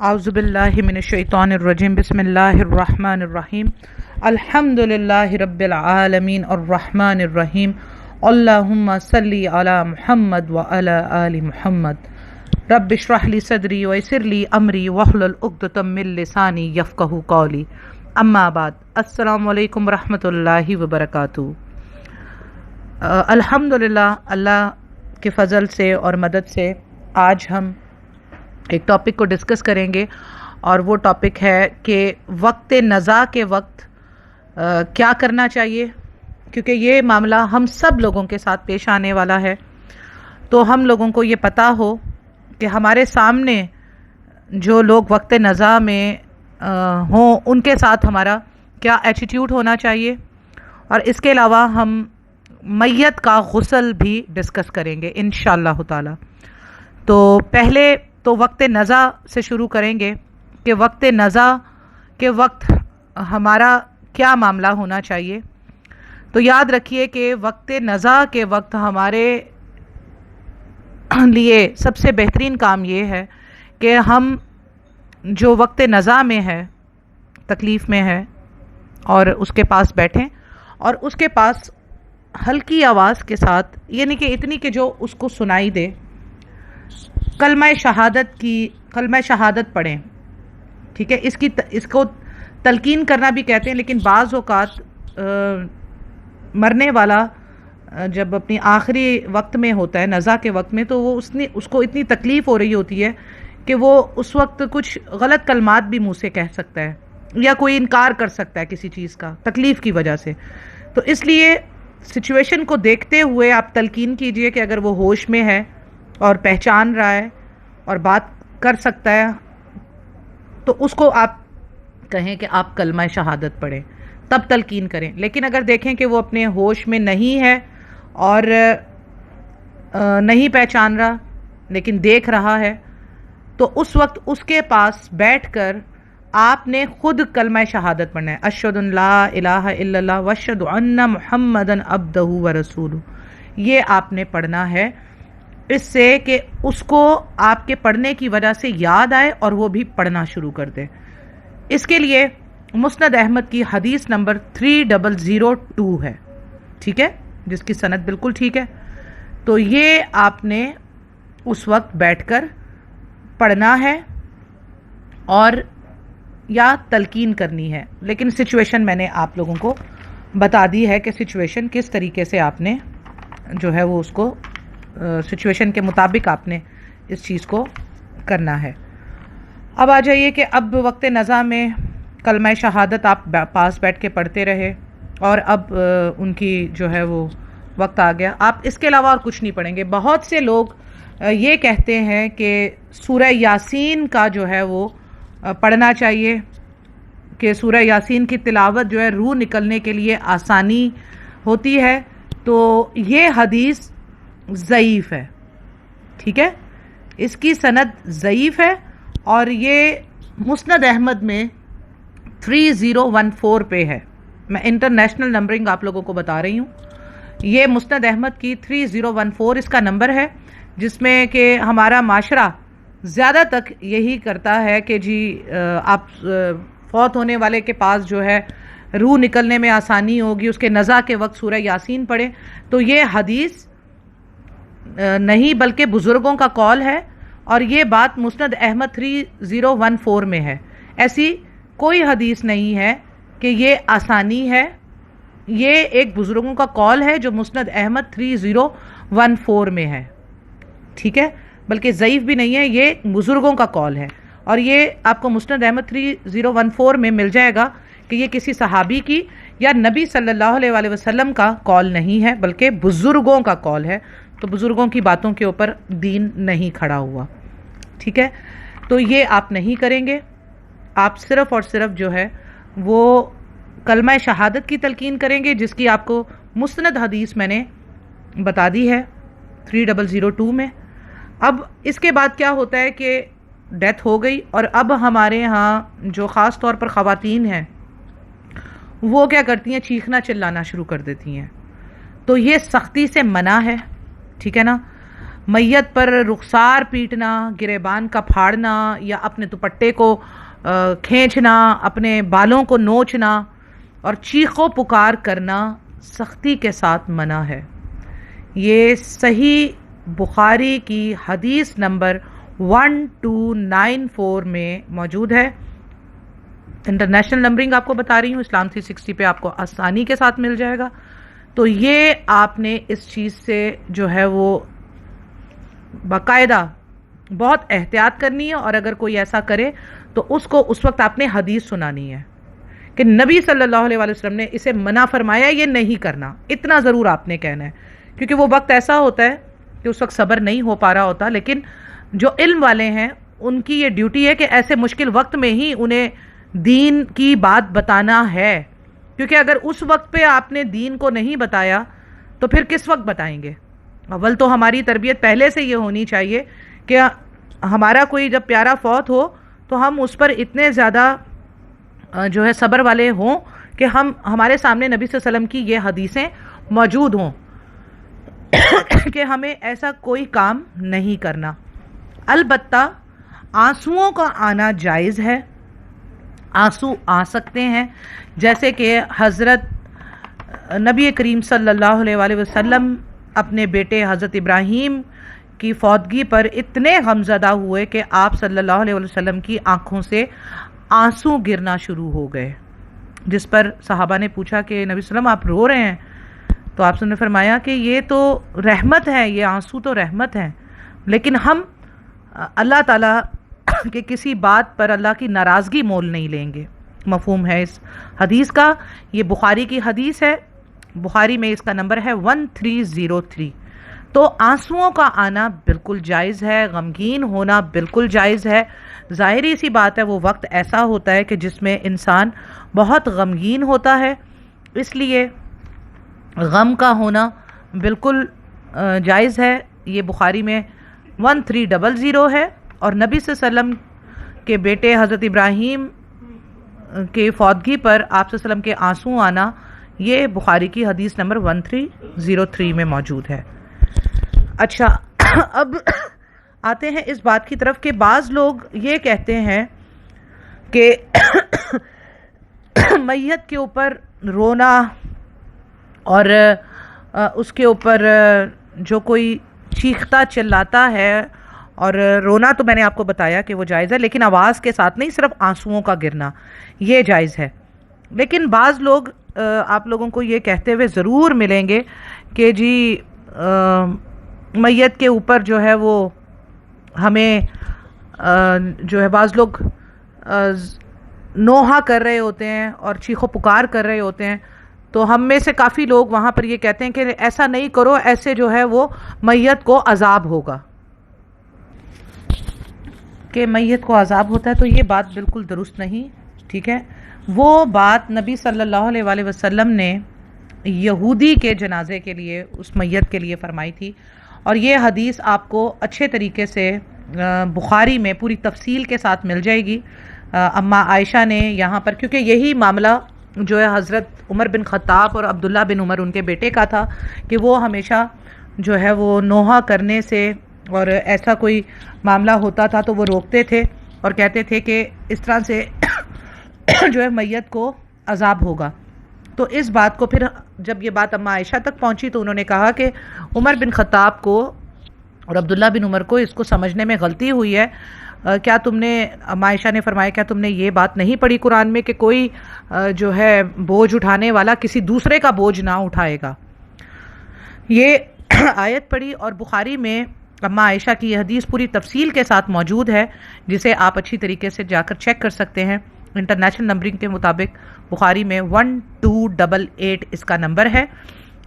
اعوذ باللہ من الشیطان الرجیم بسم اللہ الرحمن الرحیم الحمد للہ رب العالمین الرحمن الرحیم اللہم صلی علی محمد وعلی آل محمد رب اشرح لی صدری ویسر لی امری واحلل عقدۃ من لسانی یفقہوا قولی اما بعد السلام علیکم ورحمۃ اللہ وبرکاتہ۔ الحمدللہ اللہ کے فضل سے اور مدد سے آج ہم ایک ٹاپک کو ڈسکس کریں گے، اور وہ ٹاپک ہے کہ وقت نزاع کے وقت کیا کرنا چاہیے، کیونکہ یہ معاملہ ہم سب لوگوں کے ساتھ پیش آنے والا ہے۔ تو ہم لوگوں کو یہ پتہ ہو کہ ہمارے سامنے جو لوگ وقت نزاع میں ہوں ان کے ساتھ ہمارا کیا ایٹیٹیوڈ ہونا چاہیے، اور اس کے علاوہ ہم میت کا غسل بھی ڈسکس کریں گے انشاءاللہ تعالی۔ تو پہلے تو وقت نزاع سے شروع کریں گے کہ وقت نزاع کے وقت ہمارا کیا معاملہ ہونا چاہیے۔ تو یاد رکھیے کہ وقت نزاع کے وقت ہمارے لیے سب سے بہترین کام یہ ہے کہ ہم جو وقت نزاع میں ہے، تکلیف میں ہے، اور اس کے پاس بیٹھیں اور اس کے پاس ہلکی آواز کے ساتھ، یعنی کہ اتنی کہ جو اس کو سنائی دے، کلمہ شہادت پڑھیں۔ ٹھیک ہے، اس کو تلقین کرنا بھی کہتے ہیں، لیکن بعض اوقات مرنے والا جب اپنی آخری وقت میں ہوتا ہے، نزاع کے وقت میں، تو وہ اس کو اتنی تکلیف ہو رہی ہوتی ہے کہ وہ اس وقت کچھ غلط کلمات بھی منہ سے کہہ سکتا ہے، یا کوئی انکار کر سکتا ہے کسی چیز کا تکلیف کی وجہ سے۔ تو اس لیے سچویشن کو دیکھتے ہوئے آپ تلقین کیجئے کہ اگر وہ ہوش میں ہے اور پہچان رہا ہے اور بات کر سکتا ہے تو اس کو آپ کہیں کہ آپ کلمہ شہادت پڑھیں، تب تلقین کریں۔ لیکن اگر دیکھیں کہ وہ اپنے ہوش میں نہیں ہے اور نہیں پہچان رہا لیکن دیکھ رہا ہے، تو اس وقت اس کے پاس بیٹھ کر آپ نے خود کلمہ شہادت پڑھنا ہے، اشہد ان لا الہ الا اللہ واشہد ان محمدًا عبدہ ورسولہ۔ یہ آپ نے پڑھنا ہے، اس سے کہ اس کو آپ کے پڑھنے کی وجہ سے یاد آئے اور وہ بھی پڑھنا شروع کر دے۔ اس کے لیے مسند احمد کی حدیث نمبر 3002 ہے، ٹھیک ہے، جس کی سند بالکل ٹھیک ہے۔ تو یہ آپ نے اس وقت بیٹھ کر پڑھنا ہے اور یا تلقین کرنی ہے، لیکن سچویشن میں نے آپ لوگوں کو بتا دی ہے کہ سچویشن کس طریقے سے آپ نے جو ہے وہ اس کو سچویشن کے مطابق آپ نے اس چیز کو کرنا ہے۔ اب آ جائیے کہ اب وقت نزاع میں کلمہ شہادت آپ پاس بیٹھ کے پڑھتے رہے، اور اب ان کی جو ہے وہ وقت آ گیا، آپ اس کے علاوہ اور کچھ نہیں پڑھیں گے۔ بہت سے لوگ یہ کہتے ہیں کہ سورہ یاسین کا جو ہے وہ پڑھنا چاہیے، کہ سورہ یاسین کی تلاوت جو ہے روح نکلنے کے لیے آسانی ہوتی ہے، تو یہ حدیث ضعیف ہے، ٹھیک ہے، اس کی سند ضعیف ہے، اور یہ مسند احمد میں 3014 پہ ہے۔ میں انٹرنیشنل نمبرنگ آپ لوگوں کو بتا رہی ہوں، یہ مسند احمد کی 3014 اس کا نمبر ہے، جس میں کہ ہمارا معاشرہ زیادہ تک یہی کرتا ہے کہ جی آپ فوت ہونے والے کے پاس جو ہے روح نکلنے میں آسانی ہوگی، اس کے نزاع کے وقت سورہ یاسین پڑھیں۔ تو یہ حدیث نہیں بلکہ بزرگوں کا قول ہے، اور یہ بات مسند احمد 3014 میں ہے۔ ایسی کوئی حدیث نہیں ہے کہ یہ آسانی ہے، یہ ایک بزرگوں کا قول ہے جو مسند احمد 3014 میں ہے، ٹھیک ہے، بلکہ ضعیف بھی نہیں ہے، یہ بزرگوں کا قول ہے، اور یہ آپ کو مسند احمد 3014 میں مل جائے گا کہ یہ کسی صحابی کی یا نبی صلی اللہ علیہ وسلم کا قول نہیں ہے، بلکہ بزرگوں کا قول ہے۔ تو بزرگوں کی باتوں کے اوپر دین نہیں کھڑا ہوا، ٹھیک ہے۔ تو یہ آپ نہیں کریں گے، آپ صرف اور صرف جو ہے وہ کلمہ شہادت کی تلقین کریں گے، جس کی آپ کو مسند حدیث میں نے بتا دی ہے 3002 میں۔ اب اس کے بعد کیا ہوتا ہے کہ ڈیتھ ہو گئی، اور اب ہمارے ہاں جو خاص طور پر خواتین ہیں وہ کیا کرتی ہیں، چیخنا چلانا شروع کر دیتی ہیں۔ تو یہ سختی سے منع ہے، ٹھیک ہے نا۔ میت پر رخسار پیٹنا، گریبان کا پھاڑنا یا اپنے دوپٹے کو کھینچنا، اپنے بالوں کو نوچنا اور چیخ و پکار کرنا سختی کے ساتھ منع ہے۔ یہ صحیح بخاری کی حدیث نمبر 1294 میں موجود ہے۔ انٹرنیشنل نمبرنگ آپ کو بتا رہی ہوں، اسلام 360 پہ آپ کو آسانی کے ساتھ مل جائے گا۔ تو یہ آپ نے اس چیز سے جو ہے وہ باقاعدہ بہت احتیاط کرنی ہے، اور اگر کوئی ایسا کرے تو اس کو اس وقت آپ نے حدیث سنانی ہے کہ نبی صلی اللہ علیہ وسلم نے اسے منع فرمایا یہ نہیں کرنا، اتنا ضرور آپ نے کہنا ہے، کیونکہ وہ وقت ایسا ہوتا ہے کہ اس وقت صبر نہیں ہو پا رہا ہوتا۔ لیکن جو علم والے ہیں ان کی یہ ڈیوٹی ہے کہ ایسے مشکل وقت میں ہی انہیں دین کی بات بتانا ہے، کیونکہ اگر اس وقت پہ آپ نے دین کو نہیں بتایا تو پھر کس وقت بتائیں گے؟ اول تو ہماری تربیت پہلے سے یہ ہونی چاہیے کہ ہمارا کوئی جب پیارا فوت ہو تو ہم اس پر اتنے زیادہ جو ہے صبر والے ہوں کہ ہمارے سامنے نبی صلی اللہ علیہ وسلم کی یہ حدیثیں موجود ہوں کہ ہمیں ایسا کوئی کام نہیں کرنا۔ البتہ آنسوؤں کا آنا جائز ہے، آنسو آ سکتے ہیں، جیسے کہ حضرت نبی کریم صلی اللہ علیہ وآلہ وسلم اپنے بیٹے حضرت ابراہیم کی فوتگی پر اتنے غمزدہ ہوئے کہ آپ صلی اللہ علیہ وسلم کی آنکھوں سے آنسو گرنا شروع ہو گئے، جس پر صحابہ نے پوچھا کہ نبی صلی اللہ علیہ وسلم آپ رو رہے ہیں؟ تو آپ نے فرمایا کہ یہ تو رحمت ہے، یہ آنسو تو رحمت ہے، لیکن ہم اللہ تعالیٰ کہ کسی بات پر اللہ کی ناراضگی مول نہیں لیں گے۔ مفہوم ہے اس حدیث کا، یہ بخاری کی حدیث ہے، بخاری میں اس کا نمبر ہے 1303۔ تو آنسوؤں کا آنا بالکل جائز ہے، غمگین ہونا بالکل جائز ہے۔ ظاہری سی بات ہے وہ وقت ایسا ہوتا ہے کہ جس میں انسان بہت غمگین ہوتا ہے، اس لیے غم کا ہونا بالکل جائز ہے۔ یہ بخاری میں 1300 ہے، اور نبی صلی اللہ علیہ وسلم کے بیٹے حضرت ابراہیم کے فوتگی پر آپ صلی اللہ علیہ وسلم کے آنسو آنا یہ بخاری کی حدیث نمبر 1303 میں موجود ہے۔ اچھا، اب آتے ہیں اس بات کی طرف کہ بعض لوگ یہ کہتے ہیں کہ میت کے اوپر رونا اور اس کے اوپر جو کوئی چیختا چلاتا ہے، اور رونا تو میں نے آپ کو بتایا کہ وہ جائز ہے، لیکن آواز کے ساتھ نہیں، صرف آنسوؤں کا گرنا یہ جائز ہے۔ لیکن بعض لوگ آپ لوگوں کو یہ کہتے ہوئے ضرور ملیں گے کہ جی میت کے اوپر جو ہے وہ ہمیں جو ہے بعض لوگ نوحہ کر رہے ہوتے ہیں اور چیخ و پکار کر رہے ہوتے ہیں، تو ہم میں سے کافی لوگ وہاں پر یہ کہتے ہیں کہ ایسا نہیں کرو، ایسے جو ہے وہ میت کو عذاب ہوگا، کہ میت کو عذاب ہوتا ہے۔ تو یہ بات بالکل درست نہیں، ٹھیک ہے؟ وہ بات نبی صلی اللہ علیہ وآلہ وسلم نے یہودی کے جنازے کے لیے اس میت کے لیے فرمائی تھی، اور یہ حدیث آپ کو اچھے طریقے سے بخاری میں پوری تفصیل کے ساتھ مل جائے گی۔ اماں عائشہ نے یہاں پر، کیونکہ یہی معاملہ جو ہے حضرت عمر بن خطاب اور عبداللہ بن عمر ان کے بیٹے کا تھا کہ وہ ہمیشہ جو ہے وہ نوحہ کرنے سے، اور ایسا کوئی معاملہ ہوتا تھا تو وہ روکتے تھے اور کہتے تھے کہ اس طرح سے جو ہے میت کو عذاب ہوگا۔ تو اس بات کو پھر جب یہ بات اماں عائشہ تک پہنچی تو انہوں نے کہا کہ عمر بن خطاب کو اور عبداللہ بن عمر کو اس کو سمجھنے میں غلطی ہوئی ہے، کیا تم نے، اماں عائشہ نے فرمایا کیا تم نے یہ بات نہیں پڑھی قرآن میں کہ کوئی جو ہے بوجھ اٹھانے والا کسی دوسرے کا بوجھ نہ اٹھائے گا؟ یہ آیت پڑھی، اور بخاری میں اماں عائشہ کی یہ حدیث پوری تفصیل کے ساتھ موجود ہے، جسے آپ اچھی طریقے سے جا کر چیک کر سکتے ہیں۔ انٹرنیشنل نمبرنگ کے مطابق بخاری میں 1288 اس کا نمبر ہے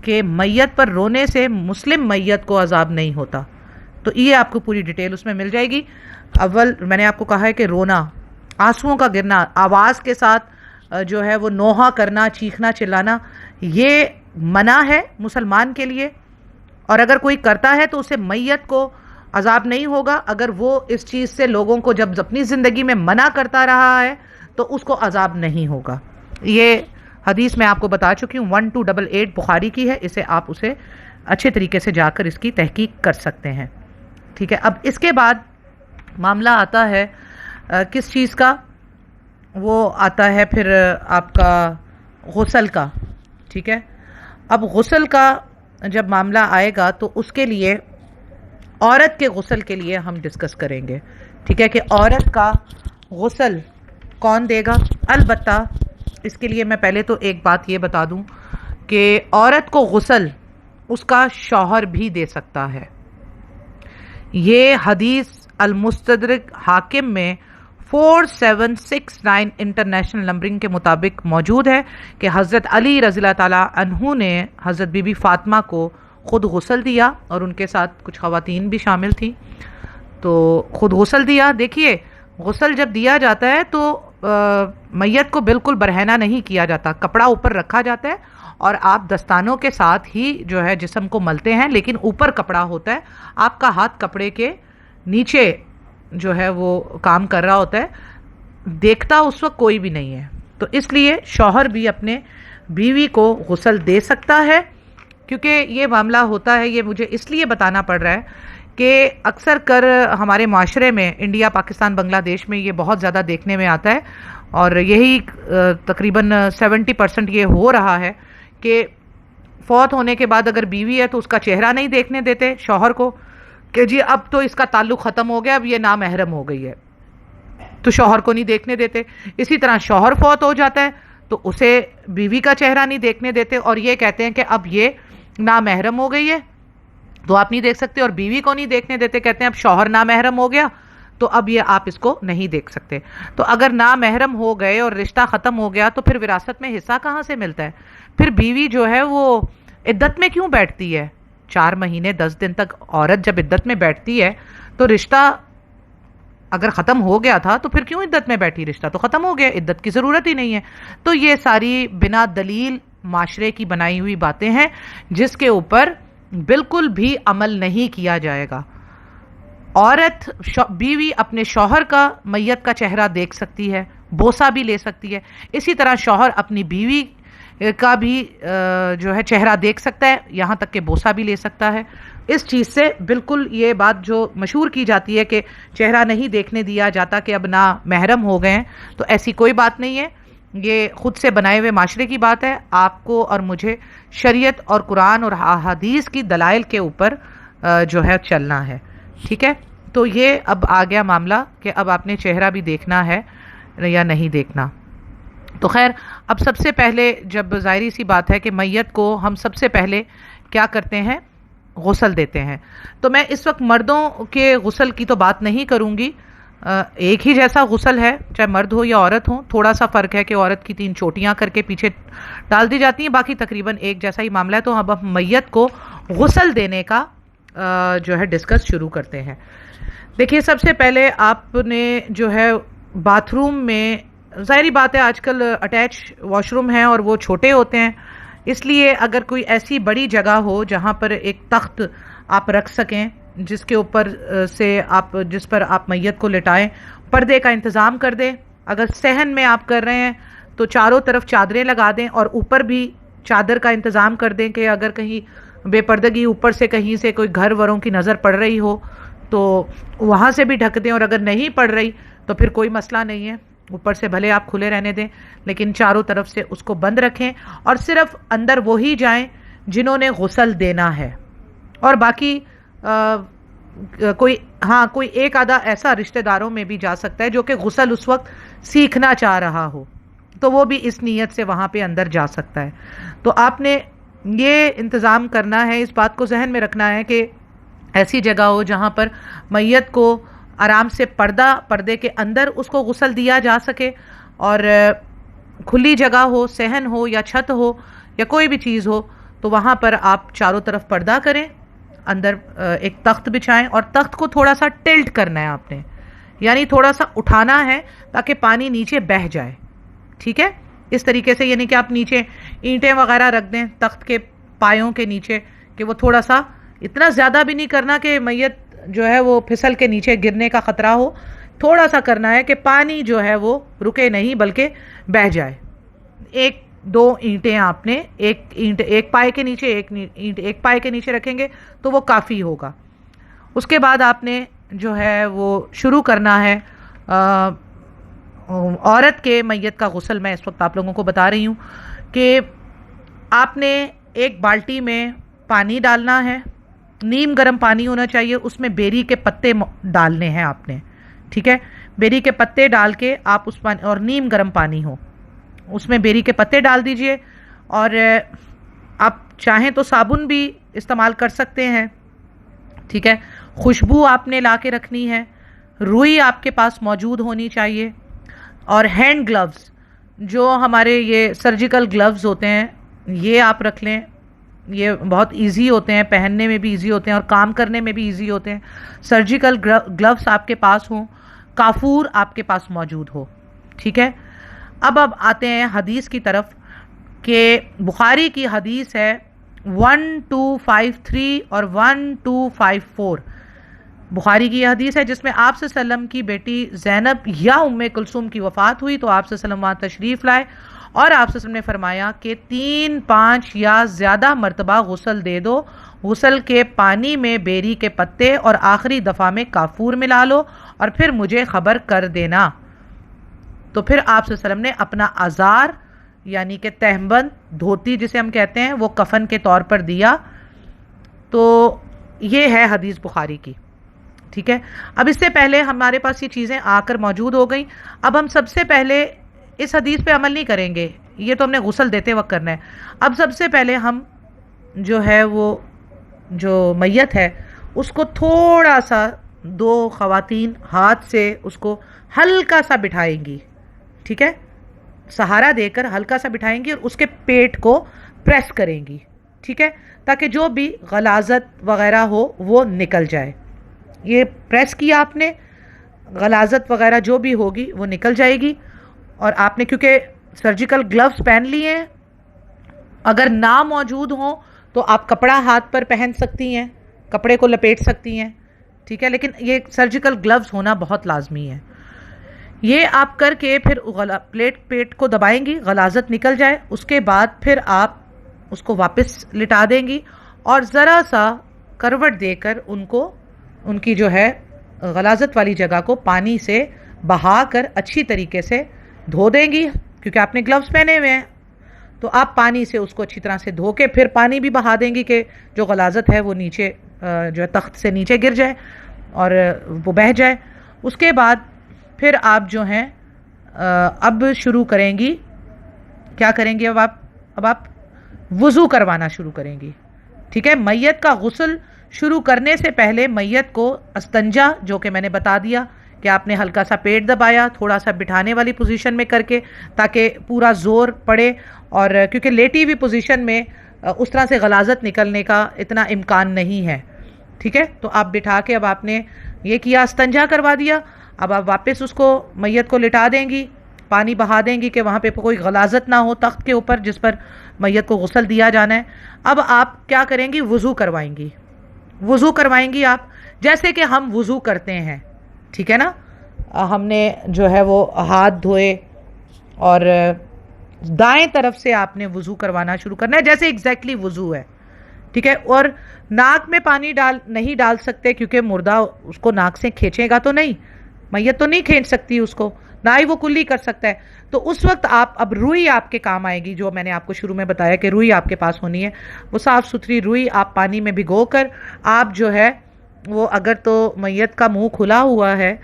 کہ میت پر رونے سے مسلم میت کو عذاب نہیں ہوتا۔ تو یہ آپ کو پوری ڈیٹیل اس میں مل جائے گی۔ اول میں نے آپ کو کہا ہے کہ رونا، آنسوؤں کا گرنا، آواز کے ساتھ جو ہے وہ نوحہ کرنا، چیخنا چلانا، یہ منع ہے مسلمان کے لیے، اور اگر کوئی کرتا ہے تو اسے میت کو عذاب نہیں ہوگا۔ اگر وہ اس چیز سے لوگوں کو جب اپنی زندگی میں منع کرتا رہا ہے تو اس کو عذاب نہیں ہوگا۔ یہ حدیث میں آپ کو بتا چکی ہوں، 1288 بخاری کی ہے، اسے آپ اسے اچھے طریقے سے جا کر اس کی تحقیق کر سکتے ہیں۔ ٹھیک ہے. اب اس کے بعد معاملہ آتا ہے کس چیز کا؟ وہ آتا ہے پھر آپ کا غسل کا. ٹھیک ہے. اب غسل کا جب معاملہ آئے گا تو اس کے لیے عورت کے غسل کے لیے ہم ڈسکس کریں گے. ٹھیک ہے کہ عورت کا غسل کون دے گا. البتہ اس کے لیے میں پہلے تو ایک بات یہ بتا دوں کہ عورت کو غسل اس کا شوہر بھی دے سکتا ہے. یہ حدیث المستدرک حاکم میں 4769 انٹرنیشنل نمبرنگ کے مطابق موجود ہے کہ حضرت علی رضی اللہ تعالی عنہ نے حضرت بی بی فاطمہ کو خود غسل دیا اور ان کے ساتھ کچھ خواتین بھی شامل تھیں. تو خود غسل دیا. دیکھیے غسل جب دیا جاتا ہے تو میت کو بالکل برہنہ نہیں کیا جاتا، کپڑا اوپر رکھا جاتا ہے اور آپ دستانوں کے ساتھ ہی جو ہے جسم کو ملتے ہیں، لیکن اوپر کپڑا ہوتا ہے، آپ کا ہاتھ کپڑے کے نیچے جو ہے وہ کام کر رہا ہوتا ہے، دیکھتا اس وقت کوئی بھی نہیں ہے. تو اس لیے شوہر بھی اپنے بیوی کو غسل دے سکتا ہے. کیونکہ یہ معاملہ ہوتا ہے، یہ مجھے اس لیے بتانا پڑ رہا ہے کہ اکثر کر ہمارے معاشرے میں، انڈیا، پاکستان، بنگلہ دیش میں یہ بہت زیادہ دیکھنے میں آتا ہے، اور یہی تقریباً 70% یہ ہو رہا ہے کہ فوت ہونے کے بعد اگر بیوی ہے تو اس کا چہرہ نہیں دیکھنے دیتے شوہر کو کہ جی اب تو اس کا تعلق ختم ہو گیا، اب یہ نامحرم ہو گئی ہے، تو شوہر کو نہیں دیکھنے دیتے. اسی طرح شوہر فوت ہو جاتا ہے تو اسے بیوی کا چہرہ نہیں دیکھنے دیتے اور یہ کہتے ہیں کہ اب یہ نامحرم ہو گئی ہے تو آپ نہیں دیکھ سکتے، اور بیوی کو نہیں دیکھنے دیتے، کہتے ہیں اب شوہر نامحرم ہو گیا تو اب یہ آپ اس کو نہیں دیکھ سکتے. تو اگر نامحرم ہو گئے اور رشتہ ختم ہو گیا تو پھر وراثت میں حصہ کہاں سے ملتا ہے؟ پھر بیوی جو ہے وہ عدت میں کیوں بیٹھتی ہے؟ 4 مہینے 10 دن تک عورت جب عدت میں بیٹھتی ہے تو رشتہ اگر ختم ہو گیا تھا تو پھر کیوں عدت میں بیٹھی؟ رشتہ تو ختم ہو گیا، عدت کی ضرورت ہی نہیں ہے. تو یہ ساری بنا دلیل معاشرے کی بنائی ہوئی باتیں ہیں جس کے اوپر بالکل بھی عمل نہیں کیا جائے گا. عورت بیوی اپنے شوہر کا میت کا چہرہ دیکھ سکتی ہے، بوسہ بھی لے سکتی ہے. اسی طرح شوہر اپنی بیوی کا بھی جو ہے چہرہ دیکھ سکتا ہے، یہاں تک کہ بوسہ بھی لے سکتا ہے. اس چیز سے بالکل یہ بات جو مشہور کی جاتی ہے کہ چہرہ نہیں دیکھنے دیا جاتا کہ اب نا محرم ہو گئے ہیں، تو ایسی کوئی بات نہیں ہے. یہ خود سے بنائے ہوئے معاشرے کی بات ہے. آپ کو اور مجھے شریعت اور قرآن اور احادیث کی دلائل کے اوپر جو ہے چلنا ہے. ٹھیک ہے. تو یہ اب آ گیا معاملہ کہ اب آپ نے چہرہ بھی دیکھنا ہے یا نہیں دیکھنا. تو خیر اب سب سے پہلے جب ظاہری سی بات ہے کہ میت کو ہم سب سے پہلے کیا کرتے ہیں؟ غسل دیتے ہیں. تو میں اس وقت مردوں کے غسل کی تو بات نہیں کروں گی. ایک ہی جیسا غسل ہے چاہے مرد ہو یا عورت ہو. تھوڑا سا فرق ہے کہ عورت کی 3 چوٹیاں کر کے پیچھے ڈال دی جاتی ہیں، باقی تقریباً ایک جیسا ہی معاملہ ہے. تو اب ہم میت کو غسل دینے کا جو ہے ڈسکس شروع کرتے ہیں. دیکھیے سب سے پہلے آپ نے جو ہے باتھ روم میں، ظاہری بات ہے آج کل اٹیچ واش روم ہیں اور وہ چھوٹے ہوتے ہیں، اس لیے اگر کوئی ایسی بڑی جگہ ہو جہاں پر ایک تخت آپ رکھ سکیں جس کے اوپر سے آپ جس پر آپ میت کو لٹائیں، پردے کا انتظام کر دیں. اگر صحن میں آپ کر رہے ہیں تو چاروں طرف چادریں لگا دیں اور اوپر بھی چادر کا انتظام کر دیں کہ اگر کہیں بے پردگی اوپر سے کہیں سے کوئی گھر وروں کی نظر پڑ رہی ہو تو وہاں سے بھی ڈھک دیں، اور اگر نہیں پڑ رہی تو پھر کوئی مسئلہ نہیں ہے، اوپر سے بھلے آپ کھلے رہنے دیں لیکن چاروں طرف سے اس کو بند رکھیں. اور صرف اندر وہی جائیں جنہوں نے غسل دینا ہے، اور باقی کوئی ایک آدھا ایسا رشتہ داروں میں بھی جا سکتا ہے جو کہ غسل اس وقت سیکھنا چاہ رہا ہو، تو وہ بھی اس نیت سے وہاں پہ اندر جا سکتا ہے. تو آپ نے یہ انتظام کرنا ہے، اس بات کو ذہن میں رکھنا ہے کہ ایسی جگہ ہو جہاں پر میت کو آرام سے پردے کے اندر اس کو غسل دیا جا سکے، اور کھلی جگہ ہو، صحن ہو یا چھت ہو یا کوئی بھی چیز ہو تو وہاں پر آپ چاروں طرف پردہ کریں، اندر ایک تخت بچھائیں، اور تخت کو تھوڑا سا ٹلٹ کرنا ہے آپ نے، یعنی تھوڑا سا اٹھانا ہے تاکہ پانی نیچے بہہ جائے. ٹھیک ہے. اس طریقے سے، یعنی کہ آپ نیچے اینٹیں وغیرہ رکھ دیں تخت کے پایوں کے نیچے کہ وہ تھوڑا سا، اتنا زیادہ بھی نہیں کرنا کہ میت جو ہے وہ پھسل کے نیچے گرنے کا خطرہ ہو، تھوڑا سا کرنا ہے کہ پانی جو ہے وہ رکے نہیں بلکہ بہہ جائے. 1-2 اینٹیں آپ نے ایک پائے کے نیچے ایک اینٹ ایک پائے کے نیچے رکھیں گے تو وہ کافی ہوگا. اس کے بعد آپ نے جو ہے وہ شروع کرنا ہے عورت کے میت کا غسل. میں اس وقت آپ لوگوں کو بتا رہی ہوں کہ آپ نے ایک بالٹی میں پانی ڈالنا ہے, نیم گرم پانی ہونا چاہیے, اس میں بیری کے پتے ڈالنے ہیں آپ نے, ٹھیک ہے. بیری کے پتے ڈال کے آپ اس پانی, اور نیم گرم پانی ہو, اس میں بیری کے پتے ڈال دیجئے, اور آپ چاہیں تو صابن بھی استعمال کر سکتے ہیں, ٹھیک ہے. خوشبو آپ نے لا کے رکھنی ہے, روئی آپ کے پاس موجود ہونی چاہیے, اور ہینڈ گلوز, جو ہمارے یہ سرجیکل گلوز ہوتے ہیں یہ آپ رکھ لیں. یہ بہت ایزی ہوتے ہیں, پہننے میں بھی ایزی ہوتے ہیں اور کام کرنے میں بھی ایزی ہوتے ہیں. سرجیکل گلوز آپ کے پاس ہوں, کافور آپ کے پاس موجود ہو, ٹھیک ہے. اب آتے ہیں حدیث کی طرف, کہ بخاری کی حدیث ہے 1253 اور 1254. بخاری کی یہ حدیث ہے جس میں آپ صلی اللہ علیہ وسلم کی بیٹی زینب یا ام کلثوم کی وفات ہوئی, تو آپ صلی اللہ علیہ وسلم وہاں تشریف لائے اور آپ صلی اللہ علیہ وسلم نے فرمایا کہ 3 5 یا زیادہ مرتبہ غسل دے دو, غسل کے پانی میں بیری کے پتے اور آخری دفعہ میں کافور ملا لو اور پھر مجھے خبر کر دینا. تو پھر آپ صلی اللہ علیہ وسلم نے اپنا ازار یعنی کہ تہبند, دھوتی جسے ہم کہتے ہیں, وہ کفن کے طور پر دیا. تو یہ ہے حدیث بخاری کی, ٹھیک ہے. اب اس سے پہلے ہمارے پاس یہ چیزیں آ کر موجود ہو گئیں. اب ہم سب سے پہلے اس حدیث پہ عمل نہیں کریں گے, یہ تو ہم نے غسل دیتے وقت کرنا ہے. اب سب سے پہلے ہم جو ہے وہ جو میت ہے اس کو تھوڑا سا 2 خواتین ہاتھ سے اس کو ہلکا سا بٹھائیں گی, ٹھیک ہے, سہارا دے کر ہلکا سا بٹھائیں گی اور اس کے پیٹ کو پریس کریں گی, ٹھیک ہے, تاکہ جو بھی غلاظت وغیرہ ہو وہ نکل جائے. یہ پریس کیا آپ نے, غلاظت وغیرہ جو بھی ہوگی وہ نکل جائے گی. اور آپ نے کیونکہ سرجیکل گلوز پہن لیے ہیں, اگر نہ موجود ہوں تو آپ کپڑا ہاتھ پر پہن سکتی ہیں, کپڑے کو لپیٹ سکتی ہیں, ٹھیک ہے, لیکن یہ سرجیکل گلوز ہونا بہت لازمی ہے. یہ آپ کر کے پھر پیٹ کو دبائیں گی, غلاظت نکل جائے, اس کے بعد پھر آپ اس کو واپس لٹا دیں گی اور ذرا سا کروٹ دے کر ان کی جو ہے غلاظت والی جگہ کو پانی سے بہا کر اچھی طریقے سے دھو دیں گی, کیونکہ آپ نے گلوز پہنے ہوئے ہیں. تو آپ پانی سے اس کو اچھی طرح سے دھو کے پھر پانی بھی بہا دیں گی کہ جو غلاظت ہے وہ نیچے جو ہے تخت سے نیچے گر جائے اور وہ بہہ جائے. اس کے بعد پھر آپ جو ہیں اب شروع کریں گی, کیا کریں گی, اب آپ وضو کروانا شروع کریں گی, ٹھیک ہے. میت کا غسل شروع کرنے سے پہلے میت کو استنجا, جو کہ میں نے بتا دیا کہ آپ نے ہلکا سا پیٹ دبایا, تھوڑا سا بٹھانے والی پوزیشن میں کر کے, تاکہ پورا زور پڑے, اور کیونکہ لیٹی ہوئی پوزیشن میں اس طرح سے غلاظت نکلنے کا اتنا امکان نہیں ہے, ٹھیک ہے. تو آپ بٹھا کے اب آپ نے یہ کیا, استنجا کروا دیا. اب آپ واپس اس کو میت کو لٹا دیں گی, پانی بہا دیں گی کہ وہاں پہ کوئی غلاظت نہ ہو تخت کے اوپر جس پر میت کو غسل دیا جانا ہے. اب آپ کیا کریں گی, وضو کروائیں گی. وضو کروائیں گی آپ جیسے کہ ہم وضو کرتے ہیں, ٹھیک ہے نا. ہم نے جو ہے وہ ہاتھ دھوئے اور دائیں طرف سے آپ نے وضو کروانا شروع کرنا ہے جیسے ایگزیکٹلی وضو ہے, ٹھیک ہے. اور ناک میں پانی نہیں ڈال سکتے, کیونکہ مردہ اس کو ناک سے کھینچے گا تو نہیں, میت تو نہیں کھینچ سکتی اس کو, نہ ہی وہ کلی کر سکتا ہے. تو اس وقت اب روئی آپ کے کام آئے گی, جو میں نے آپ کو شروع میں بتایا کہ روئی آپ کے پاس ہونی ہے. وہ صاف ستھری روئی آپ پانی میں بھگو کر آپ جو ہے وہ, اگر تو میت کا منہ کھلا ہوا ہے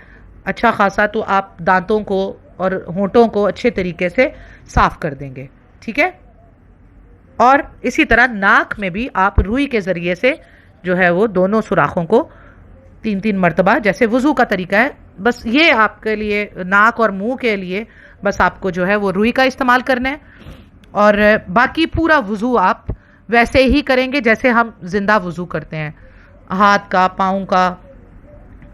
اچھا خاصا, تو آپ دانتوں کو اور ہونٹوں کو اچھے طریقے سے صاف کر دیں گے, ٹھیک ہے. اور اسی طرح ناک میں بھی آپ روئی کے ذریعے سے جو ہے وہ دونوں سوراخوں کو 3 مرتبہ, جیسے وضو کا طریقہ ہے, بس یہ آپ کے لیے ناک اور منہ کے لیے بس آپ کو جو ہے وہ روئی کا استعمال کرنا ہے. اور باقی پورا وضو آپ ویسے ہی کریں گے جیسے ہم زندہ وضو کرتے ہیں, ہاتھ کا, پاؤں کا,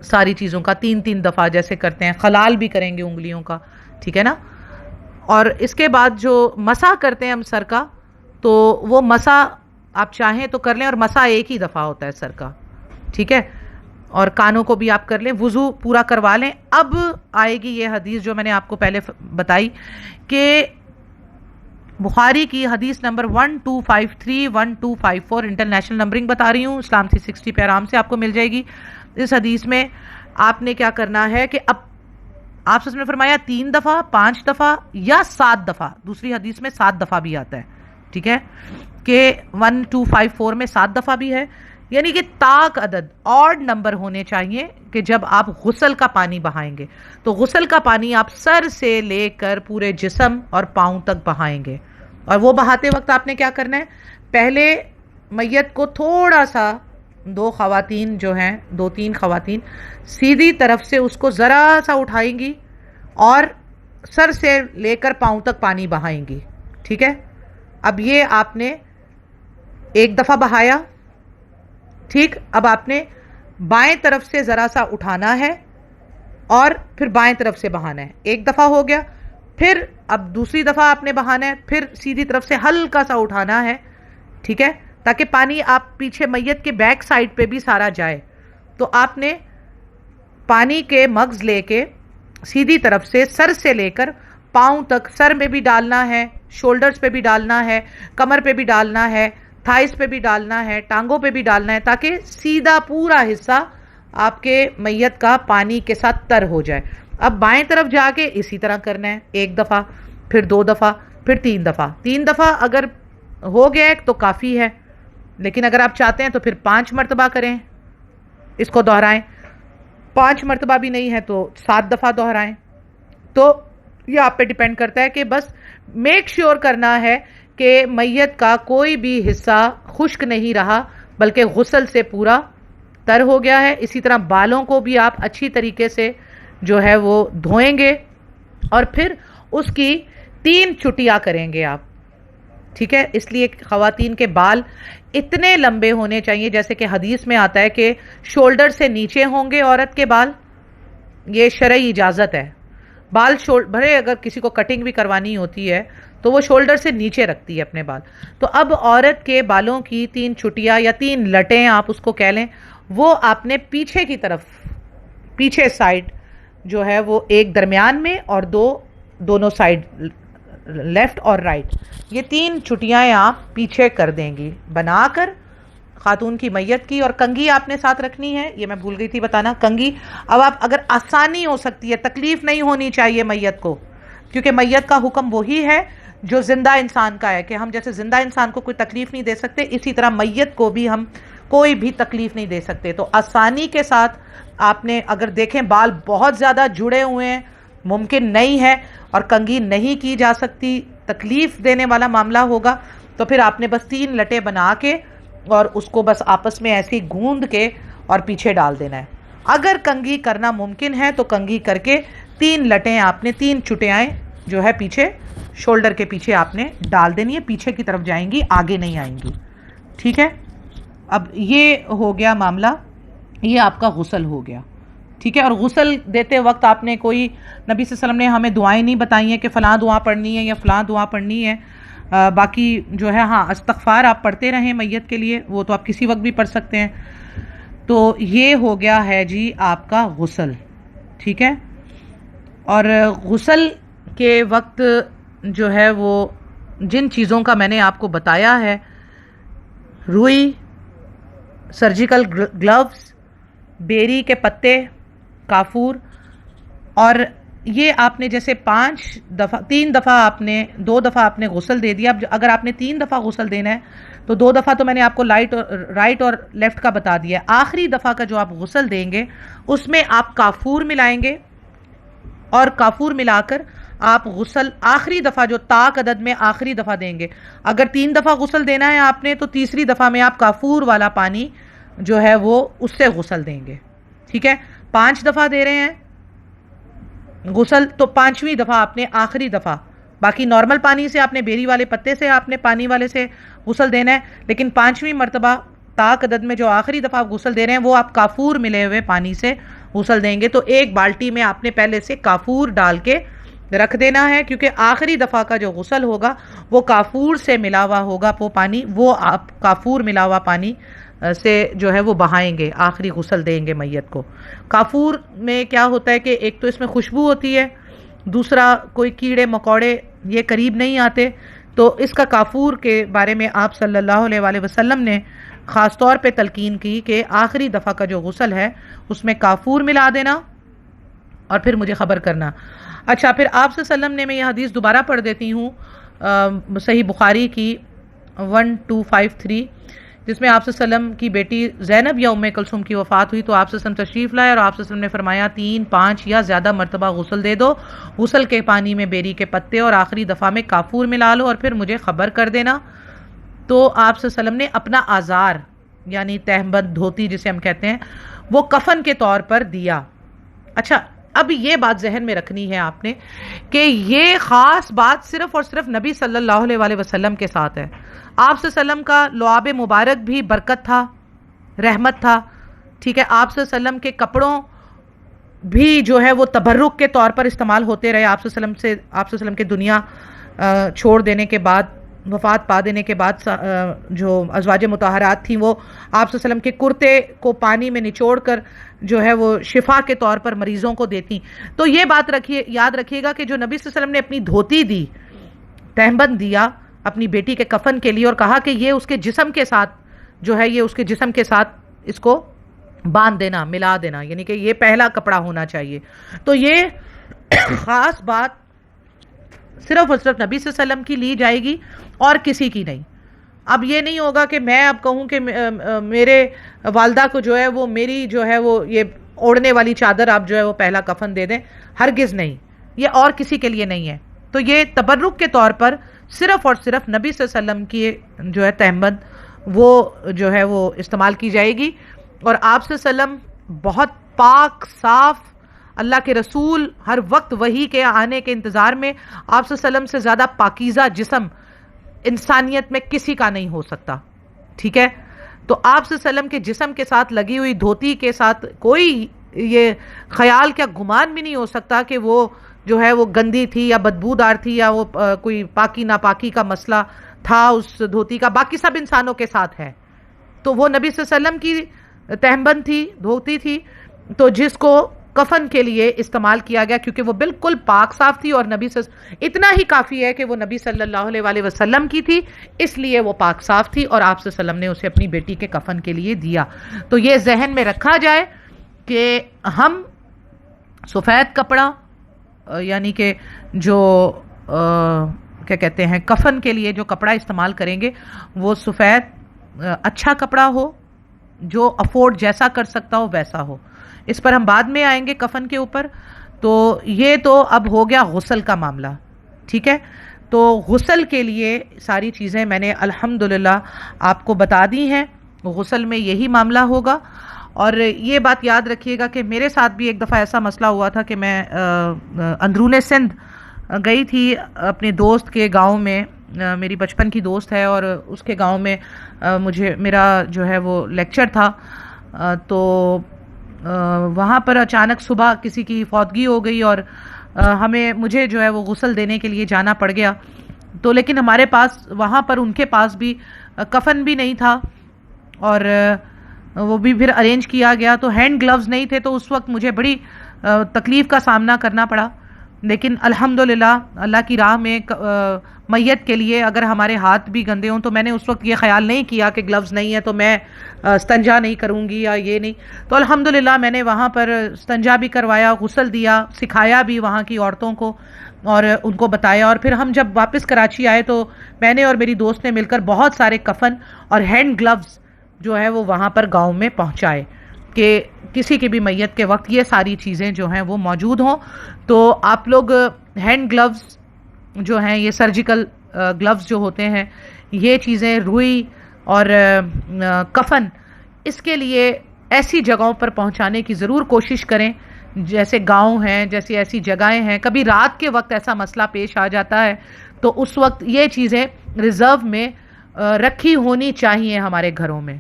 ساری چیزوں کا 3 دفعہ جیسے کرتے ہیں. خلال بھی کریں گے انگلیوں کا, ٹھیک ہے نا. اور اس کے بعد جو مسح کرتے ہیں ہم سر کا, تو وہ مسح آپ چاہیں تو کر لیں, اور مسح ایک ہی دفعہ ہوتا ہے سر کا, ٹھیک ہے. اور کانوں کو بھی آپ کر لیں, وضو پورا کروا لیں. اب آئے گی یہ حدیث جو میں نے آپ کو پہلے بتائی کہ بخاری کی حدیث نمبر 1253 1254, انٹرنیشنل نمبرنگ بتا رہی ہوں, اسلام 360 پہ آرام سے آپ کو مل جائے گی. اس حدیث میں آپ نے کیا کرنا ہے کہ اب آپ نے فرمایا 3 دفعہ، 5 دفعہ یا 7 دفعہ، دوسری حدیث میں 7 دفعہ بھی آتا ہے، ٹھیک ہے کہ 1 2 5 4 میں 7 دفعہ بھی ہے، یعنی کہ طاق عدد آڈ نمبر ہونے چاہیے کہ جب آپ غسل کا پانی بہائیں گے تو غسل کا پانی آپ سر سے لے کر پورے جسم اور پاؤں تک بہائیں گے. اور وہ بہاتے وقت آپ نے کیا کرنا ہے، پہلے میت کو تھوڑا سا، 2 خواتین جو ہیں، 2 3 خواتین سیدھی طرف سے اس کو ذرا سا اٹھائیں گی اور سر سے لے کر پاؤں تک پانی بہائیں گی، ٹھیک ہے. اب یہ آپ نے ایک دفعہ بہایا، ٹھیک. اب آپ نے بائیں طرف سے ذرا سا اٹھانا ہے اور پھر بائیں طرف سے بہانا ہے، ایک دفعہ ہو گیا. پھر اب دوسری دفعہ آپ نے بہانا ہے، پھر سیدھی طرف سے ہلکا سا اٹھانا ہے، ٹھیک ہے، تاکہ پانی آپ پیچھے میت کے بیک سائڈ پہ بھی سارا جائے. تو آپ نے پانی کے مگز لے کے سیدھی طرف سے سر سے لے کر پاؤں تک، سر میں بھی ڈالنا ہے، شولڈرز پہ بھی ڈالنا ہے، کمر پہ بھی ڈالنا ہے، تھائز پہ بھی ڈالنا ہے، ٹانگوں پہ بھی ڈالنا ہے، تاکہ سیدھا پورا حصہ آپ کے میت کا پانی کے ساتھ تر ہو جائے. اب بائیں طرف جا کے اسی طرح کرنا ہے، ایک دفعہ، پھر 2 دفعہ، پھر 3 دفعہ. 3 دفعہ اگر ہو گیا تو کافی ہے، لیکن اگر آپ چاہتے ہیں تو پھر 5 مرتبہ کریں، اس کو دہرائیں. 5 مرتبہ بھی نہیں ہے تو 7 دفعہ دہرائیں. تو یہ آپ پہ ڈیپینڈ کرتا ہے کہ بس میک شیور کرنا ہے کہ میت کا کوئی بھی حصہ خشک نہیں رہا بلکہ غسل سے پورا تر ہو گیا ہے. اسی طرح بالوں کو بھی آپ اچھی طریقے سے جو ہے وہ دھوئیں گے اور پھر اس کی 3 چٹیاں کریں گے آپ، ٹھیک ہے. اس لیے خواتین کے بال اتنے لمبے ہونے چاہیے، جیسے کہ حدیث میں آتا ہے کہ شولڈر سے نیچے ہوں گے عورت کے بال، یہ شرعی اجازت ہے. بال بھرے اگر کسی کو کٹنگ بھی کروانی ہوتی ہے تو وہ شولڈر سے نیچے رکھتی ہے اپنے بال. تو اب عورت کے بالوں کی 3 چٹیاں یا 3 لٹیں آپ اس کو کہہ لیں، وہ آپ نے پیچھے کی طرف، پیچھے سائڈ جو ہے وہ ایک درمیان میں اور 2 دونوں سائڈ، لیفٹ اور رائٹ، یہ 3 چٹیاں آپ پیچھے کر دیں گی بنا کر خاتون کی میت کی. اور کنگھی آپ نے ساتھ رکھنی ہے، یہ میں بھول گئی تھی بتانا، کنگھی اب آپ اگر آسانی ہو سکتی ہے، تکلیف نہیں ہونی چاہیے میت کو، کیونکہ میت کا حکم وہی ہے جو زندہ انسان کا ہے کہ ہم جیسے زندہ انسان کو کوئی تکلیف نہیں دے سکتے، اسی طرح میت کو بھی ہم کوئی بھی تکلیف نہیں دے سکتے. تو آسانی کے ساتھ آپ نے، اگر دیکھیں بال بہت زیادہ جڑے ہوئے ہیں، ممکن نہیں ہے اور کنگھی نہیں کی جا سکتی، تکلیف دینے والا معاملہ ہوگا، تو پھر آپ نے بس 3 لٹیں بنا کے اور اس کو بس آپس میں ایسی گوندھ کے اور پیچھے ڈال دینا ہے. اگر کنگھی کرنا ممکن ہے تو کنگھی کر کے 3 لٹیں آپ نے، 3 چٹیاں جو ہے پیچھے شولڈر کے پیچھے آپ نے ڈال دینی ہے، پیچھے کی طرف جائیں گی، آگے نہیں آئیں گی، ٹھیک ہے. اب یہ ہو گیا معاملہ، یہ آپ کا غسل ہو گیا، ٹھیک ہے. اور غسل دیتے وقت آپ نے کوئی، نبی صلی اللہ علیہ وسلم نے ہمیں دعائیں نہیں بتائی ہیں کہ فلاں دعا پڑھنی ہے یا فلاں دعا پڑھنی ہے. باقی جو ہے ہاں استغفار آپ پڑھتے رہیں میت کے لیے، وہ تو آپ کسی وقت بھی پڑھ سکتے ہیں. تو یہ ہو گیا ہے جی آپ کا غسل، ٹھیک ہے. اور غسل کے وقت جو ہے وہ جن چیزوں کا میں نے آپ کو بتایا ہے، روئی، سرجیکل گلوز، بیری کے پتے، کافور، اور یہ آپ نے جیسے 3 دفعہ آپ نے، 2 دفعہ آپ نے غسل دے دیا. اب اگر آپ نے 3 دفعہ غسل دینا ہے تو 2 دفعہ تو میں نے آپ کو رائٹ اور لیفٹ کا بتا دیا ہے. آخری دفعہ کا جو آپ غسل دیں گے اس میں آپ کافور ملائیں گے، اور کافور ملا کر آپ غسل آخری دفعہ جو طاق عدد میں آخری دفعہ دیں گے. اگر 3 دفعہ غسل دینا ہے آپ نے تو تیسری دفعہ میں آپ کافور والا پانی جو ہے وہ اس سے غسل دیں گے، ٹھیک ہے. 5 دفعہ دے رہے ہیں غسل تو 5ویں دفعہ آپ نے آخری دفعہ، باقی نارمل پانی سے آپ نے، بیری والے پتے سے آپ نے پانی والے سے غسل دینا ہے، لیکن 5ویں مرتبہ طاق عدد میں جو آخری دفعہ آپ غسل دے رہے ہیں وہ آپ کافور ملے ہوئے پانی سے غسل دیں گے. تو ایک بالٹی میں آپ نے پہلے سے کافور ڈال کے رکھ دینا ہے، کیونکہ آخری دفعہ کا جو غسل ہوگا وہ کافور سے ملا ہوا ہوگا، وہ پانی، وہ آپ کافور ملا ہوا پانی سے جو ہے وہ بہائیں گے، آخری غسل دیں گے میت کو. کافور میں کیا ہوتا ہے کہ ایک تو اس میں خوشبو ہوتی ہے، دوسرا کوئی کیڑے مکوڑے یہ قریب نہیں آتے. تو اس کا کافور کے بارے میں آپ صلی اللہ علیہ وآلہ وسلم نے خاص طور پہ تلقین کی کہ آخری دفعہ کا جو غسل ہے اس میں کافور ملا دینا اور پھر مجھے خبر کرنا۔ اچھا، پھر آپ صلی اللہ علیہ وسلم نے، میں یہ حدیث دوبارہ پڑھ دیتی ہوں، صحیح بخاری کی 1253، جس میں آپ صلی اللہ علیہ وسلم کی بیٹی زینب یا ام کلثوم کی وفات ہوئی تو آپ صلی اللہ علیہ وسلم تشریف لائے اور آپ صلی اللہ علیہ وسلم نے فرمایا 3، 5 یا زیادہ مرتبہ غسل دے دو، غسل کے پانی میں بیری کے پتے اور آخری دفعہ میں کافور ملا لو اور پھر مجھے خبر کر دینا۔ تو آپ صلی اللہ علیہ وسلم نے اپنا آزار یعنی تہبند، دھوتی جسے ہم کہتے ہیں، وہ کفن کے طور پر دیا۔ اچھا، اب یہ بات ذہن میں رکھنی ہے آپ نے کہ یہ خاص بات صرف اور صرف نبی صلی اللہ علیہ وآلہ وسلم کے ساتھ ہے۔ آپ صلی اللہ علیہ وسلم کا لعاب مبارک بھی برکت تھا، رحمت تھا، ٹھیک ہے۔ آپ صلی اللہ علیہ وسلم کے کپڑوں بھی جو ہے وہ تبرک کے طور پر استعمال ہوتے رہے۔ آپ صلی اللہ علیہ وسلم کے دنیا چھوڑ دینے کے بعد، وفات پا دینے کے بعد، جو ازواج مطہرات تھیں وہ آپ صلی اللہ علیہ وسلم کے کرتے کو پانی میں نچوڑ کر جو ہے وہ شفا کے طور پر مریضوں کو دیتی۔ تو یہ بات یاد رکھیے گا کہ جو نبی صلی اللہ علیہ وسلم نے اپنی دھوتی دی، تہبند دیا اپنی بیٹی کے کفن کے لیے اور کہا کہ یہ اس کے جسم کے ساتھ جو ہے، یہ اس کے جسم کے ساتھ اس کو باندھ دینا، ملا دینا، یعنی کہ یہ پہلا کپڑا ہونا چاہیے۔ تو یہ خاص بات صرف اور صرف نبی صلی اللہ علیہ وسلم کی لی جائے گی اور کسی کی نہیں۔ اب یہ نہیں ہوگا کہ میں اب کہوں کہ میرے والدہ کو جو ہے وہ میری جو ہے وہ یہ اوڑھنے والی چادر آپ جو ہے وہ پہلا کفن دے دیں، ہرگز نہیں، یہ اور کسی کے لیے نہیں ہے۔ تو یہ تبرک کے طور پر صرف اور صرف نبی صلی اللہ علیہ وسلم کی جو ہے تہبند وہ جو ہے وہ استعمال کی جائے گی۔ اور آپ صلی اللہ علیہ وسلم بہت پاک صاف، اللہ کے رسول ہر وقت وحی کے آنے کے انتظار میں، آپ صلی اللہ علیہ وسلم سے زیادہ پاکیزہ جسم انسانیت میں کسی کا نہیں ہو سکتا، ٹھیک ہے۔ تو آپ صلی اللہ علیہ وسلم کے جسم کے ساتھ لگی ہوئی دھوتی کے ساتھ کوئی یہ خیال کیا گمان بھی نہیں ہو سکتا کہ وہ جو ہے وہ گندی تھی یا بدبودار تھی یا وہ کوئی پاکی ناپاکی کا مسئلہ تھا اس دھوتی کا، باقی سب انسانوں کے ساتھ ہے۔ تو وہ نبی صلی اللہ علیہ وسلم کی تہبند تھی، دھوتی تھی، تو جس کو کفن کے لیے استعمال کیا گیا کیونکہ وہ بالکل پاک صاف تھی، اور نبی اتنا ہی کافی ہے کہ وہ نبی صلی اللہ علیہ وآلہ وسلم کی تھی، اس لیے وہ پاک صاف تھی اور آپ صلی اللہ علیہ وسلم نے اسے اپنی بیٹی کے کفن کے لیے دیا۔ تو یہ ذہن میں رکھا جائے کہ ہم سفید کپڑا یعنی کہ جو کیا کہتے ہیں کفن کے لیے جو کپڑا استعمال کریں گے وہ سفید اچھا کپڑا ہو، جو افورڈ جیسا کر سکتا ہو ویسا ہو۔ اس پر ہم بعد میں آئیں گے کفن کے اوپر۔ تو یہ تو اب ہو گیا غسل کا معاملہ، ٹھیک ہے۔ تو غسل کے لیے ساری چیزیں میں نے الحمدللہ آپ کو بتا دی ہیں، غسل میں یہی معاملہ ہوگا۔ اور یہ بات یاد رکھیے گا کہ میرے ساتھ بھی ایک دفعہ ایسا مسئلہ ہوا تھا کہ میں اندرون سندھ گئی تھی اپنے دوست کے گاؤں میں، میری بچپن کی دوست ہے اور اس کے گاؤں میں میرا جو ہے وہ لیکچر تھا۔ تو وہاں پر اچانک صبح کسی کی فوتگی ہو گئی اور مجھے جو ہے وہ غسل دینے کے لیے جانا پڑ گیا۔ تو لیکن ہمارے پاس وہاں پر ان کے پاس بھی کفن بھی نہیں تھا اور وہ بھی پھر ارینج کیا گیا، تو ہینڈ گلوز نہیں تھے، تو اس وقت مجھے بڑی تکلیف کا سامنا کرنا پڑا۔ لیکن الحمدللہ اللہ کی راہ میں میت کے لیے اگر ہمارے ہاتھ بھی گندے ہوں تو میں نے اس وقت یہ خیال نہیں کیا کہ گلوز نہیں ہے تو میں استنجا نہیں کروں گی یا یہ نہیں۔ تو الحمدللہ میں نے وہاں پر استنجا بھی کروایا، غسل دیا، سکھایا بھی وہاں کی عورتوں کو اور ان کو بتایا۔ اور پھر ہم جب واپس کراچی آئے تو میں نے اور میری دوست نے مل کر بہت سارے کفن اور ہینڈ گلوز جو ہے وہ وہاں پر گاؤں میں پہنچائے کہ کسی کی بھی میت کے وقت یہ ساری چیزیں جو ہیں وہ موجود ہوں۔ تو آپ لوگ ہینڈ گلوز جو ہیں، یہ سرجیکل گلوز جو ہوتے ہیں، یہ چیزیں روئی اور کفن اس کے لیے ایسی جگہوں پر پہنچانے کی ضرور کوشش کریں جیسے گاؤں ہیں، جیسی ایسی جگہیں ہیں۔ کبھی رات کے وقت ایسا مسئلہ پیش آ جاتا ہے تو اس وقت یہ چیزیں ریزرو میں رکھی ہونی چاہیے ہمارے گھروں میں،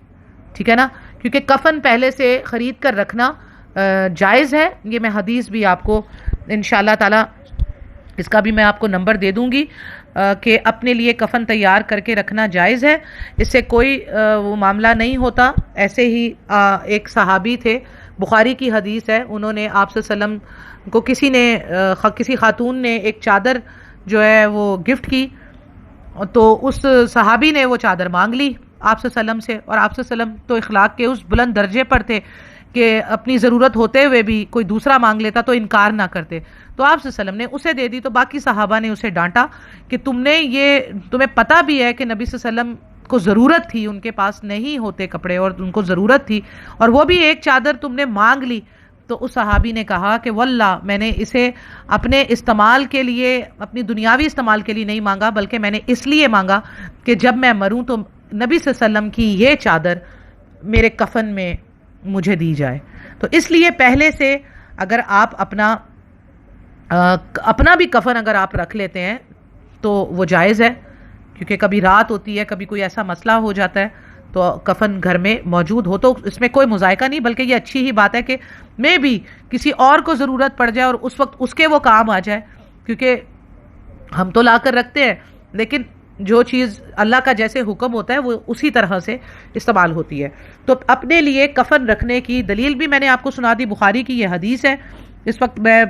ٹھیک ہے نا، کیونکہ کفن پہلے سے خرید کر رکھنا جائز ہے۔ یہ میں حدیث بھی آپ کو انشاءاللہ تعالی اس کا بھی میں آپ کو نمبر دے دوں گی کہ اپنے لیے کفن تیار کر کے رکھنا جائز ہے، اس سے کوئی وہ معاملہ نہیں ہوتا۔ ایسے ہی ایک صحابی تھے، بخاری کی حدیث ہے، انہوں نے آپ صلی اللہ علیہ وسلم کو کسی خاتون نے ایک چادر جو ہے وہ گفٹ کی، تو اس صحابی نے وہ چادر مانگ لی آپ صلی اللہ علیہ وسلم سے، اور آپ صلی اللہ علیہ وسلم تو اخلاق کے اس بلند درجے پر تھے کہ اپنی ضرورت ہوتے ہوئے بھی کوئی دوسرا مانگ لیتا تو انکار نہ کرتے. تو آپ صلی اللہ علیہ وسلم نے اسے دے دی، تو باقی صحابہ نے اسے ڈانٹا کہ تمہیں پتہ بھی ہے کہ نبی صلی اللہ علیہ وسلم کو ضرورت تھی، ان کے پاس نہیں ہوتے کپڑے اور ان کو ضرورت تھی، اور وہ بھی ایک چادر تم نے مانگ لی. تو اس صحابی نے کہا کہ واللہ میں نے اسے اپنے استعمال کے لیے، اپنی دنیاوی استعمال کے لیے نہیں مانگا، بلکہ میں نے اس لیے مانگا کہ جب میں مروں تو نبی صلی اللہ علیہ وسلم کی یہ چادر میرے کفن میں مجھے دی جائے. تو اس لیے پہلے سے اگر آپ اپنا بھی کفن اگر آپ رکھ لیتے ہیں تو وہ جائز ہے، کیونکہ کبھی رات ہوتی ہے، کبھی کوئی ایسا مسئلہ ہو جاتا ہے، تو کفن گھر میں موجود ہو تو اس میں کوئی مذائقہ نہیں، بلکہ یہ اچھی ہی بات ہے کہ میں بھی کسی اور کو ضرورت پڑ جائے اور اس وقت اس کے وہ کام آ جائے، کیونکہ ہم تو لا کر رکھتے ہیں لیکن جو چیز اللہ کا جیسے حکم ہوتا ہے وہ اسی طرح سے استعمال ہوتی ہے. تو اپنے لیے کفن رکھنے کی دلیل بھی میں نے آپ کو سنا دی، بخاری کی یہ حدیث ہے. اس وقت میں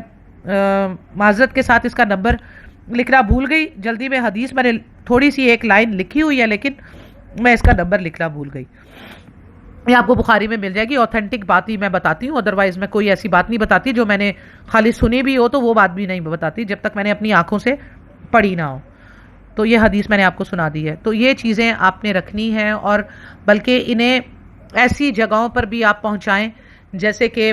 معذرت کے ساتھ اس کا نمبر لکھنا بھول گئی، جلدی میں حدیث میں نے تھوڑی سی ایک لائن لکھی ہوئی ہے لیکن میں اس کا نمبر لکھنا بھول گئی. یہ آپ کو بخاری میں مل جائے گی، اوتھینٹک بات ہی میں بتاتی ہوں، ادروائز میں کوئی ایسی بات نہیں بتاتی جو میں نے خالی سنی بھی ہو تو وہ بات بھی نہیں بتاتی جب تک میں نے اپنی آنکھوں سے پڑھی نہ ہو. تو یہ حدیث میں نے آپ کو سنا دی ہے. تو یہ چیزیں آپ نے رکھنی ہیں، اور بلکہ انہیں ایسی جگہوں پر بھی آپ پہنچائیں جیسے کہ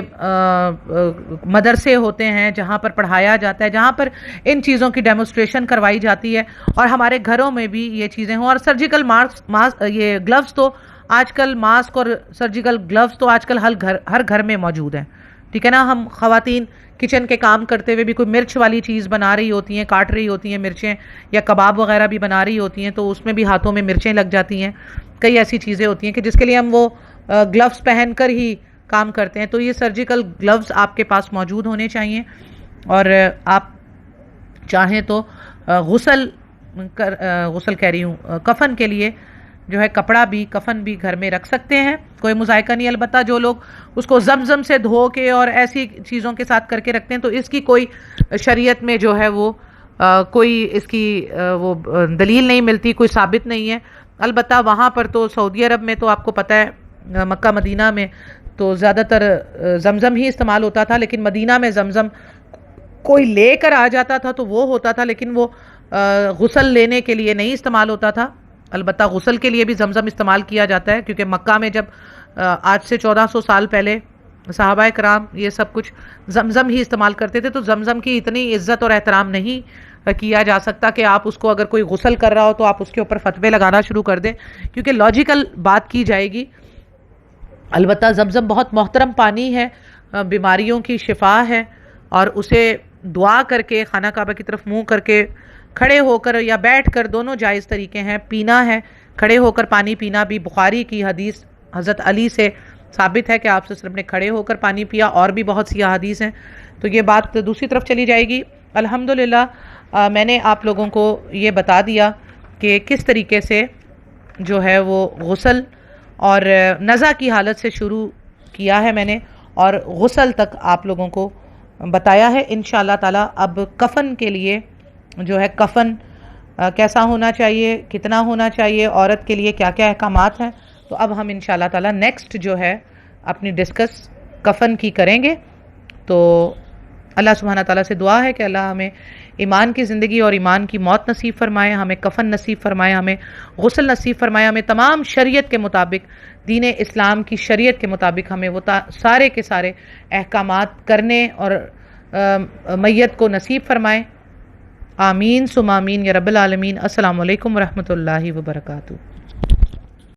مدرسے ہوتے ہیں جہاں پر پڑھایا جاتا ہے، جہاں پر ان چیزوں کی ڈیمونسٹریشن کروائی جاتی ہے، اور ہمارے گھروں میں بھی یہ چیزیں ہوں. اور سرجیکل یہ گلوز تو آج کل، ماسک اور سرجیکل گلوز تو آج کل ہر گھر میں موجود ہیں. ٹھیک ہے نا. ہم خواتین کچن کے کام کرتے ہوئے بھی کوئی مرچ والی چیز بنا رہی ہوتی ہیں، کاٹ رہی ہوتی ہیں مرچیں، یا کباب وغیرہ بھی بنا رہی ہوتی ہیں، تو اس میں بھی ہاتھوں میں مرچیں لگ جاتی ہیں. کئی ایسی چیزیں ہوتی ہیں کہ جس کے لیے ہم وہ گلوز پہن کر ہی کام کرتے ہیں. تو یہ سرجیکل گلوز آپ کے پاس موجود ہونے چاہیے. اور آپ چاہیں تو غسل کہہ رہی ہوں کفن کے لیے جو ہے کپڑا بھی، کفن بھی گھر میں رکھ سکتے ہیں، کوئی مذائقہ نہیں. البتہ جو لوگ اس کو زمزم سے دھو کے اور ایسی چیزوں کے ساتھ کر کے رکھتے ہیں تو اس کی کوئی شریعت میں جو ہے وہ کوئی اس کی وہ دلیل نہیں ملتی، کوئی ثابت نہیں ہے. البتہ وہاں پر تو سعودی عرب میں تو آپ کو پتہ ہے، مکہ مدینہ میں تو زیادہ تر زمزم ہی استعمال ہوتا تھا، لیکن مدینہ میں زمزم کوئی لے کر آ جاتا تھا تو وہ ہوتا تھا، لیکن وہ غسل لینے کے لیے نہیں استعمال ہوتا تھا. البتہ غسل کے لیے بھی زمزم استعمال کیا جاتا ہے، کیونکہ مکہ میں جب آج سے 1400 سال پہلے صحابہ کرام یہ سب کچھ زمزم ہی استعمال کرتے تھے، تو زمزم کی اتنی عزت اور احترام نہیں کیا جا سکتا کہ آپ اس کو اگر کوئی غسل کر رہا ہو تو آپ اس کے اوپر فتوے لگانا شروع کر دیں، کیونکہ لاجیکل بات کی جائے گی. البتہ زمزم بہت محترم پانی ہے، بیماریوں کی شفا ہے، اور اسے دعا کر کے خانہ کعبہ کی طرف منہ کر کے کھڑے ہو کر یا بیٹھ کر، دونوں جائز طریقے ہیں. پینا ہے، کھڑے ہو کر پانی پینا بھی بخاری کی حدیث حضرت علی سے ثابت ہے کہ آپ صلی اللہ علیہ وسلم نے کھڑے ہو کر پانی پیا، اور بھی بہت سی احادیث ہیں. تو یہ بات دوسری طرف چلی جائے گی. الحمدللہ میں نے آپ لوگوں کو یہ بتا دیا کہ کس طریقے سے جو ہے وہ غسل اور نزع کی حالت سے شروع کیا ہے میں نے، اور غسل تک آپ لوگوں کو بتایا ہے. انشاءاللہ تعالی اب کفن کے لیے جو ہے کفن کیسا ہونا چاہیے، کتنا ہونا چاہیے، عورت کے لیے کیا کیا احکامات ہیں، تو اب ہم انشاءاللہ تعالی نیکسٹ جو ہے اپنی ڈسکس کفن کی کریں گے. تو اللہ سبحانہ تعالیٰ سے دعا ہے کہ اللہ ہمیں ایمان کی زندگی اور ایمان کی موت نصیب فرمائے، ہمیں کفن نصیب فرمائے، ہمیں غسل نصیب فرمائے، ہمیں تمام شریعت کے مطابق، دین اسلام کی شریعت کے مطابق ہمیں وہ سارے کے سارے احکامات کرنے اور میت کو نصیب فرمائے. آمین ثم آمین یا رب العالمین. السلام علیکم ورحمۃ اللہ وبرکاتہ.